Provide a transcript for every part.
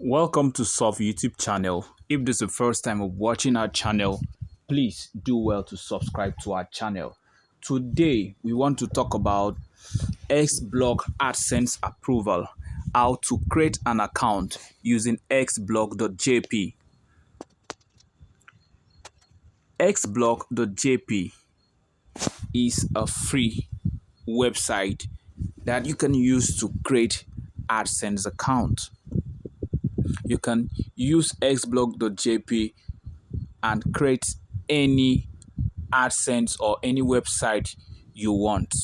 Welcome to Soft YouTube channel. If this is the first time of watching our channel, please do well to subscribe to our channel. Today, we want to talk about Xblog Adsense approval, how to create an account using Exblog.jp. Exblog.jp is a free website that you can use to create Adsense account. You can use Exblog.jp and create any Adsense or any website you want.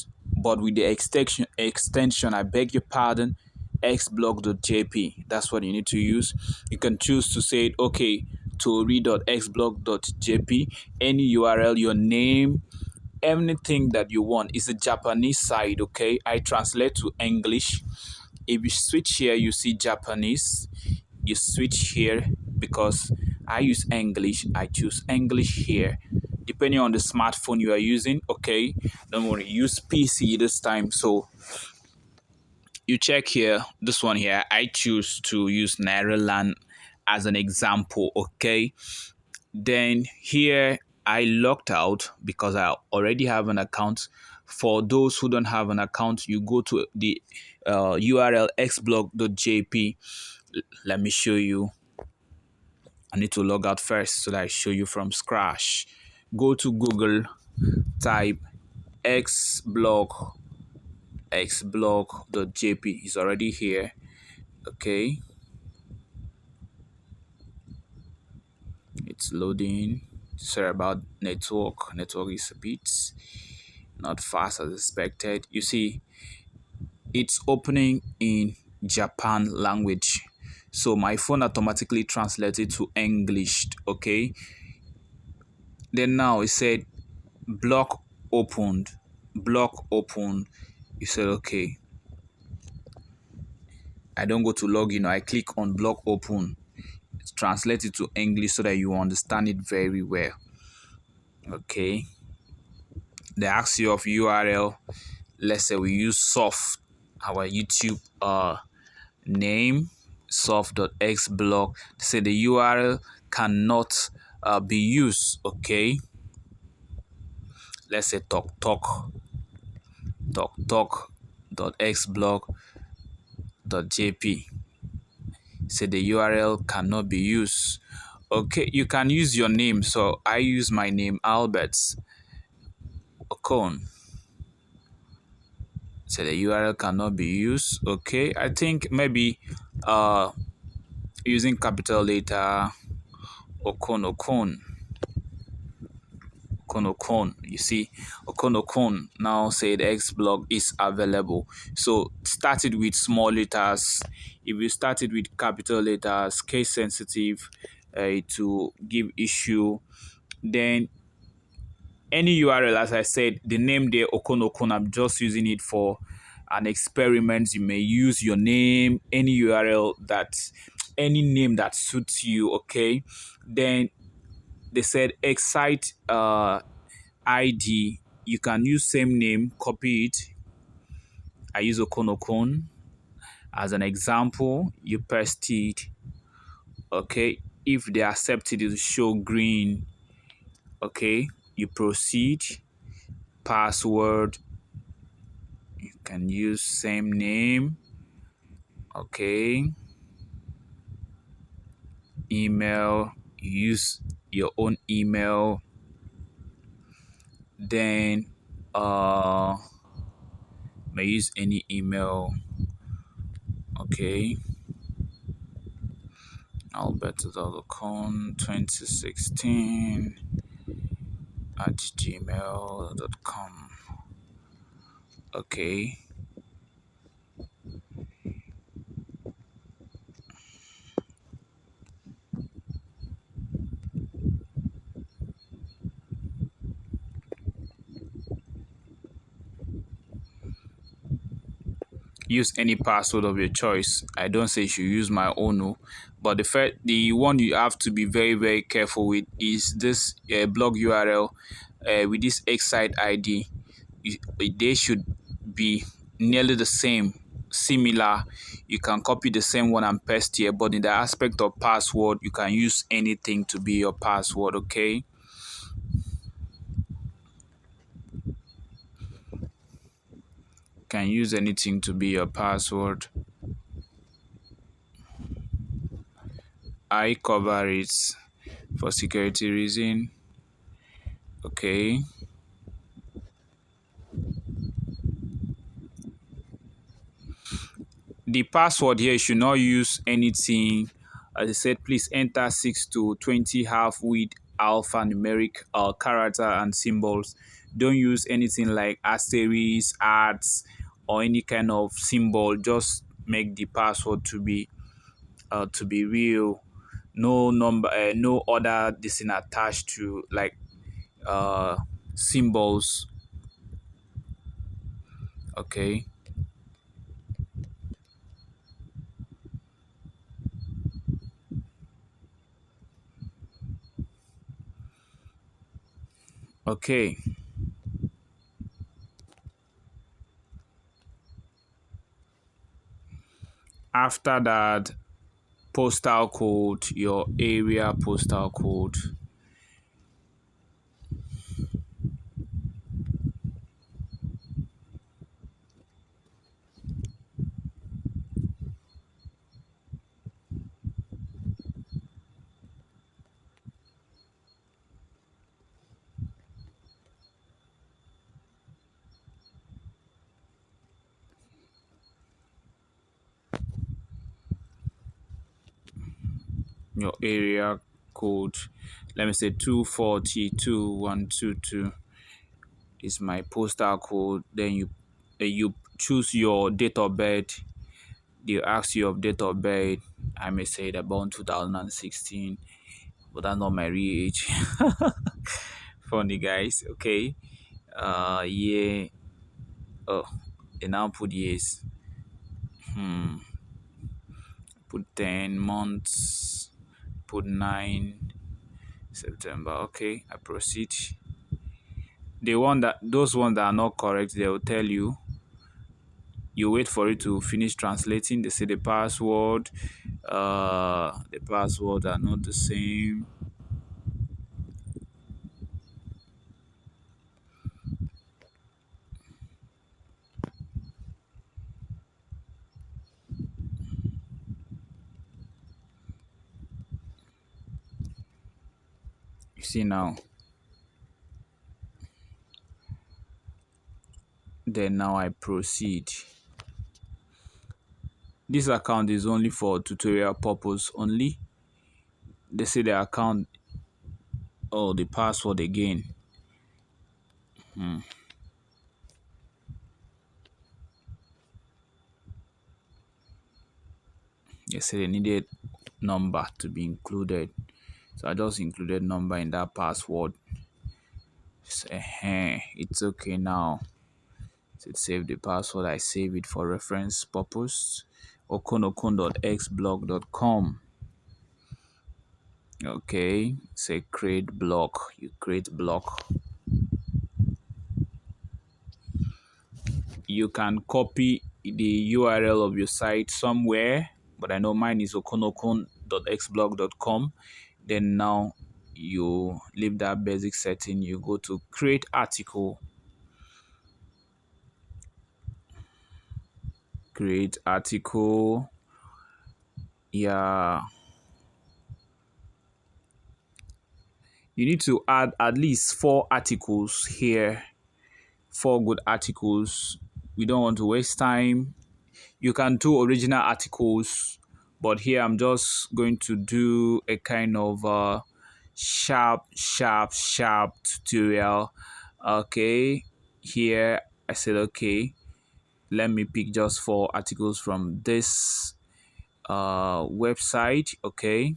But with the extension, I beg your pardon, Exblog.jp. That's what you need to use. You can choose to say, okay, tori.xblog.jp, any URL, your name, anything that you want. It's a Japanese site, okay? I translate to English. If you switch here, you see Japanese. You switch here because I use English. I choose English here. Depending on the smartphone you are using, okay? Don't worry, use PC this time. So you check here, this one here. I choose to use Netherlands as an example, okay? Then here I logged out because I already have an account. For those who don't have an account, you go to the URL xblog.jp. Let me show you. I need to log out first so that I show you from scratch. Go to Google, type xblog.jp. It's already here. Okay. It's loading. Sorry about network. Network is a bit not fast as expected. You see, it's opening in Japan language. So my phone automatically translated to English, okay? Then now it said block opened. Block opened. You said, okay. I don't go to login. I click on block open. It's translated to English so that you understand it very well. Okay. They ask you of URL. Let's say we use soft, our YouTube name, soft.xblog. Say the URL cannot be used. Okay. Let's say talk.xblog.jp. Say the URL cannot be used. Okay, you can use your name. So I use my name, Albert Okon. Say the URL cannot be used. Okay, I think maybe using capital letter Okon. You see, Okon now said Xblog is available. So started with small letters. If you started with capital letters, case sensitive, to give issue, then any URL, as I said, the name there, Okon, I'm just using it for an experiment. You may use your name, any URL any name that suits you, okay? Then they said excite ID. You can use same name, copy it. I use Okon as an example. You paste it, okay? If they accept it, it will show green, okay? You proceed. Password, you can use same name, okay? Email, use your own email. Then may use any email, okay? Albert.com 2016 at gmail.com. Okay. Use any password of your choice. I don't say you should use my own, but the one you have to be very, very careful with is this blog URL with this Excite ID. They should be nearly the same. similar, you can copy the same one and paste here. But in the aspect of password, you can use anything to be your password. Okay, can use anything to be your password. I cover it for security reason. Okay, the password here, you should not use anything. As I said, please enter 6 to 20 half width alphanumeric character and symbols. Don't use anything like asterisk, arts, or any kind of symbol. Just make the password to be real. No number, no other this thing attached to like uh symbols. Okay. Okay. After that, postal code, your area postal code. Your area code, let me say 2402122 is my postal code. Then you choose your date of birth. They ask you of date of birth. I may say that born 2016, but that's not my real age. Funny guys. Okay. Yeah. Oh, they now put years. Put 10 months. Put 9 September. Okay, I proceed. Those ones that are not correct, they will tell you. You wait for it to finish translating. They say the password are not the same. You see now. Then now I proceed. This account is only for tutorial purpose only. They say the account, oh, the password again. They say they needed number to be included. So I just included number in that password. Say, it's okay now. So it save the password. I save it for reference purpose. okonokon.exblog.com. Okay, say create block. You create block. You can copy the URL of your site somewhere, but I know mine is okonokon.exblog.com. Then now you leave that basic setting. You go to create article. Create article. Yeah. You need to add at least 4 articles here. 4 good articles. We don't want to waste time. You can do original articles, but here I'm just going to do a kind of sharp tutorial. Okay, here I said, okay, let me pick just 4 articles from this website. Okay,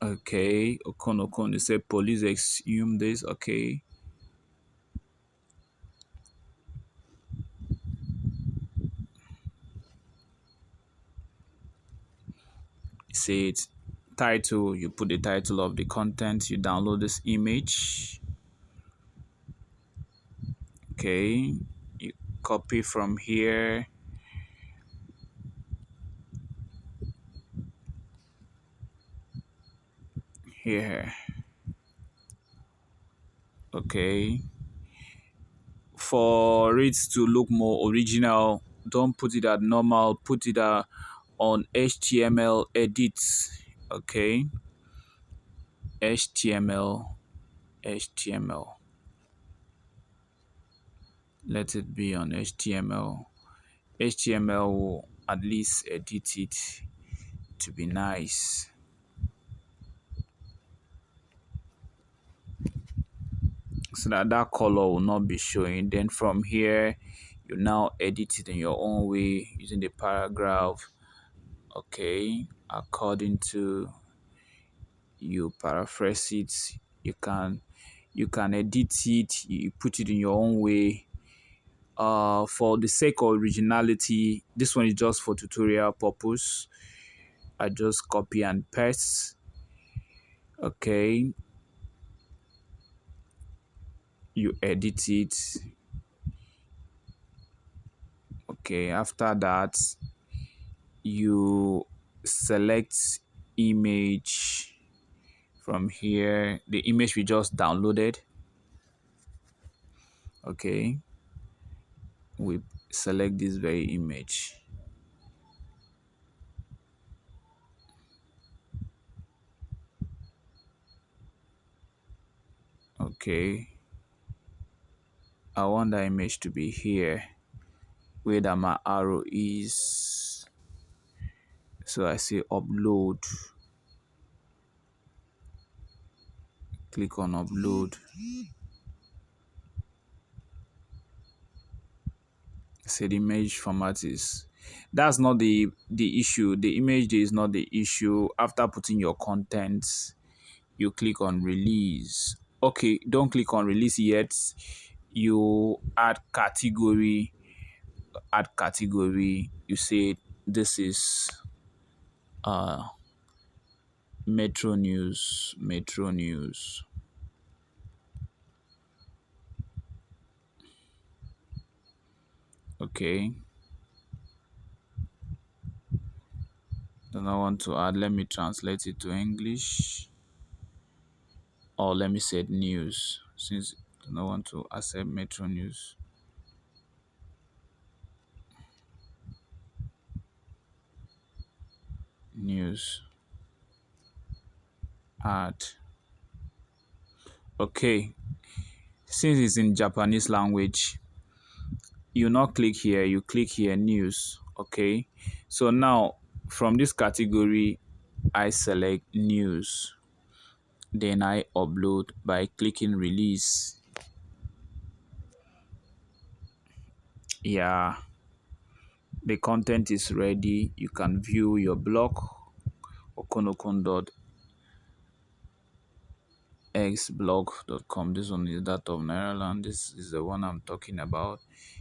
Okon, they say police exhume this. Okay, say it title, you put the title of the content, you download this image. Okay, you copy from here. Here. Okay. For it to look more original, don't put it at normal, put it on HTML edits. Okay. HTML. Let it be on HTML. HTML will at least edit it to be nice. So that color will not be showing. Then from here, you now edit it in your own way using the paragraph. Okay, according to you paraphrase it, you can edit it, you put it in your own way. For the sake of originality, this one is just for tutorial purpose. I just copy and paste. Okay, you edit it. Okay, after that you select image from here, the image we just downloaded. Okay, we select this very image. Okay, I want that image to be here where that my arrow is. So I say upload, click on upload. Say the image format is, that's not the issue. The image is not the issue. After putting your contents, you click on release. Okay, don't click on release yet. You add category. You say this is Metro News. Okay, then I want to add, let me translate it to English, or let me say news, since I don't want to accept Metro News. Add. Okay, since it's in Japanese language, you not click here, you click here news. Okay, so now from this category I select news, then I upload by clicking release. Yeah, the content is ready. You can view your blog, Exblog.com. This one is that of Maryland. This is the one I'm talking about.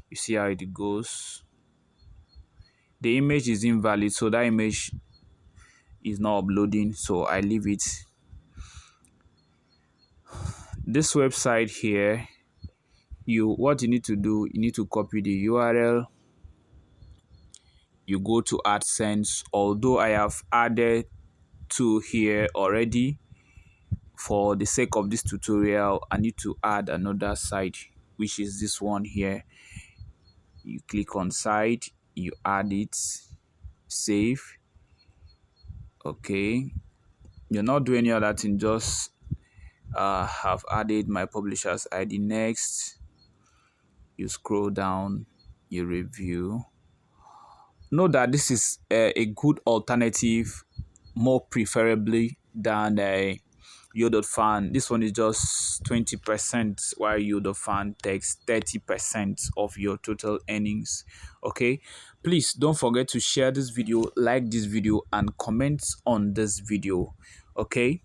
You see how it goes. The image is invalid, so that image is not uploading, so I leave it. This website here, what you need to do, you need to copy the URL. You go to Adsense, although I have added two here already. For the sake of this tutorial, I need to add another site, which is this one here. You click on site, you add it, save. Okay, you're not doing any other thing, just have added my publisher's ID. Next, you scroll down, you review. Know that this is a good alternative, more preferably than Yo.fan. This one is just 20%, while Yo.fan takes 30% of your total earnings. Okay, please don't forget to share this video, like this video, and comment on this video. Okay,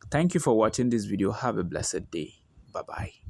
thank you for watching this video. Have a blessed day. Bye bye.